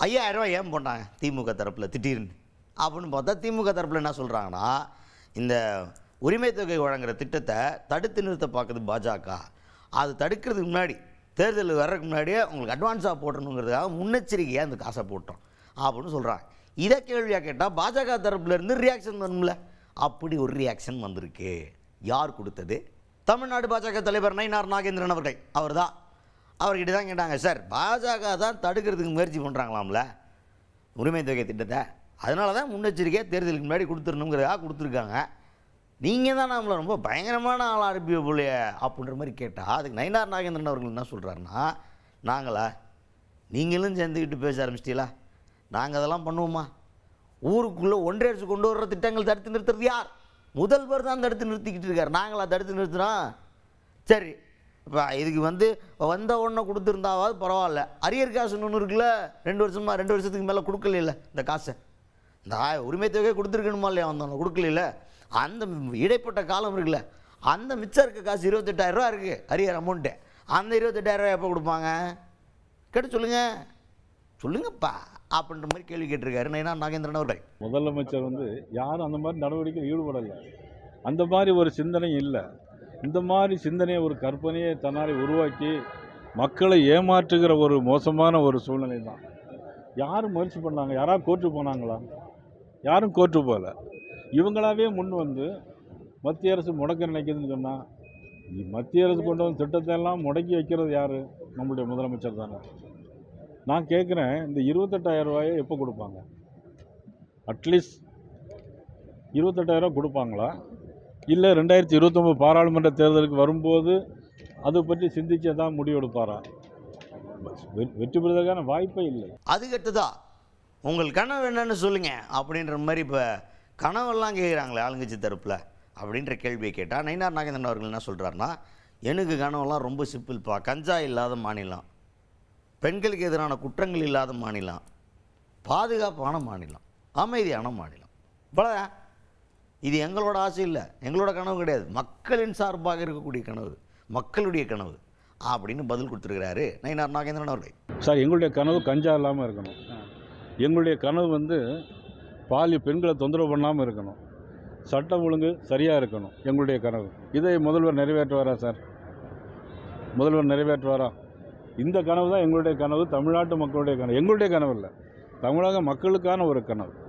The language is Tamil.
5000 ஏன் போட்டாங்க திமுக தரப்பில் திடீர்னு அப்படின்னு பார்த்தா திமுக தரப்பில் என்ன சொல்கிறாங்கன்னா, இந்த உரிமை தொகை வழங்குகிற திட்டத்தை தடுத்து நிறுத்த பார்க்குது பாஜக. அது தடுக்கிறதுக்கு முன்னாடி தேர்தல் வர்றதுக்கு முன்னாடியே உங்களுக்கு அட்வான்ஸாக போட்டணுங்கிறதுக்காக முன்னெச்சரிக்கையாக அந்த காசை போட்டோம் அப்படின்னு சொல்கிறாங்க. இதை கேள்வியாக கேட்டால் பாஜக தரப்புலேருந்து ரியாக்ஷன் வரும்ல. அப்படி ஒரு ரியாக்ஷன் வந்திருக்கு. யார் கொடுத்தது? தமிழ்நாடு பாஜக தலைவர் நயினார் நாகேந்திரன் அவர்கள். அவர் தான். அவர்கிட்ட தான் கேட்டாங்க, சார் பாஜக தான் தடுக்கிறதுக்கு முயற்சி பண்ணுறாங்களாம்ல உரிமை தொகை திட்டத்தை, அதனால தான் முன்னெச்சரிக்கையாக தேர்தலுக்கு முன்னாடி கொடுத்துடணுங்கிறதாக கொடுத்துருக்காங்க. நீங்கள் தான் நம்மளை ரொம்ப பயங்கரமான ஆளாக அனுப்பி போலையே அப்படின்ற மாதிரி கேட்டால், அதுக்கு நயினார் நாகேந்திரன் அவர்கள் என்ன சொல்கிறாருன்னா, நாங்களா நீங்களும் சேர்ந்துக்கிட்டு பேச ஆரம்பிச்சிட்டீங்களா, நாங்கள் அதெல்லாம் பண்ணுவோமா? ஊருக்குள்ளே ஒன்றிய அரசு கொண்டு வர்ற திட்டங்கள் தடுத்து நிறுத்துறது யார்? முதல்வர் தான் தடுத்து நிறுத்திக்கிட்டு இருக்கார். நாங்களா தடுத்து நிறுத்துகிறோம்? சரி, இப்போ இதுக்கு வந்த ஒன்றை கொடுத்துருந்தாவது பரவாயில்ல. அரியர் காசுன்னு ஒன்று இருக்குல்ல, 2 வருஷத்துக்கு மேலே கொடுக்கல இந்த காசை. இந்த உரிமை தொகை கொடுத்துருக்கணுமா இல்லையா, வந்தோம் கொடுக்கல. அந்த இடைப்பட்ட காலம் இருக்குல்ல, அந்த மிச்சம் இருக்க காசு 28,000 இருக்குது அரியர் அமௌண்ட்டு. அந்த 28,000 எப்போ கொடுப்பாங்க? கேட்டு சொல்லுங்கப்பா அப்படின்ற மாதிரி கேள்வி கேட்டிருக்காரு நயினார் நாகேந்திரன் அவர்கள். முதலமைச்சர் யாரும் அந்த மாதிரி நடவடிக்கையில் ஈடுபடலை. அந்த மாதிரி ஒரு சிந்தனை இல்லை. இந்த மாதிரி சிந்தனையை ஒரு கற்பனையை தன்னால் உருவாக்கி மக்களை ஏமாற்றுகிற ஒரு மோசமான ஒரு சூழ்நிலை தான். யாரும் முயற்சி பண்ணாங்க? யாராவது கோர்ட்டு போனாங்களா? யாரும் கோர்ட்டு போகல. இவங்களாவே முன் மத்திய அரசு முடக்க நினைக்குதுன்னு சொன்னால், மத்திய அரசு கொண்டு வந்து திட்டத்தை எல்லாம் முடக்கி வைக்கிறது யார்? நம்மளுடைய முதலமைச்சர் தானே. நான் கேட்குறேன், இந்த 28,000 ரூபாயை எப்போ கொடுப்பாங்க? அட்லீஸ்ட் 28,000 கொடுப்பாங்களா? இல்லை 2029 பாராளுமன்ற தேர்தலுக்கு வரும்போது அதை பற்றி சிந்திச்சே தான் முடிவெடுப்பாரா? வெற்றி பெறுவதற்கான வாய்ப்பே இல்லை. அதுக்கடுத்ததா உங்கள் கனவு என்னன்னு சொல்லுங்கள் அப்படின்ற மாதிரி இப்போ கனவெல்லாம் கேட்குறாங்களே ஆளுங்கட்சி தரப்பில் அப்படின்ற கேள்வியை கேட்டால் நயினார் நாகேந்திரன் அவர்கள் என்ன சொல்கிறாருன்னா, எனக்கு கனவெல்லாம் ரொம்ப சிம்பிள்ப்பா. கஞ்சா இல்லாத மாநிலம், பெண்களுக்கு எதிரான குற்றங்கள் இல்லாத மாநிலம், பாதுகாப்பான மாநிலம், அமைதியான மாநிலம். இவ்வளோதான். இது எங்களோட ஆசை இல்லை, எங்களோட கனவு கிடையாது, மக்களின் சார்பாக இருக்கக்கூடிய கனவு, மக்களுடைய கனவு அப்படின்னு பதில் கொடுத்துருக்கிறாரு நயினார் நாகேந்திரன் அவர்கள். சார், எங்களுடைய கனவு கஞ்சா இல்லாமல் இருக்கணும். எங்களுடைய கனவு பெண்களை தொந்தரவு பண்ணாமல் இருக்கணும். சட்டம் ஒழுங்கு சரியாக இருக்கணும். எங்களுடைய கனவு. இதை முதல்வர் நிறைவேற்றுவாரா சார்? முதல்வர் நிறைவேற்றுவாரா? இந்த கனவு தான் எங்களுடைய கனவு, தமிழ்நாட்டு மக்களுடைய கனவு. எங்களுடைய கனவு இல்லை, தமிழக மக்களுக்கான ஒரு கனவு.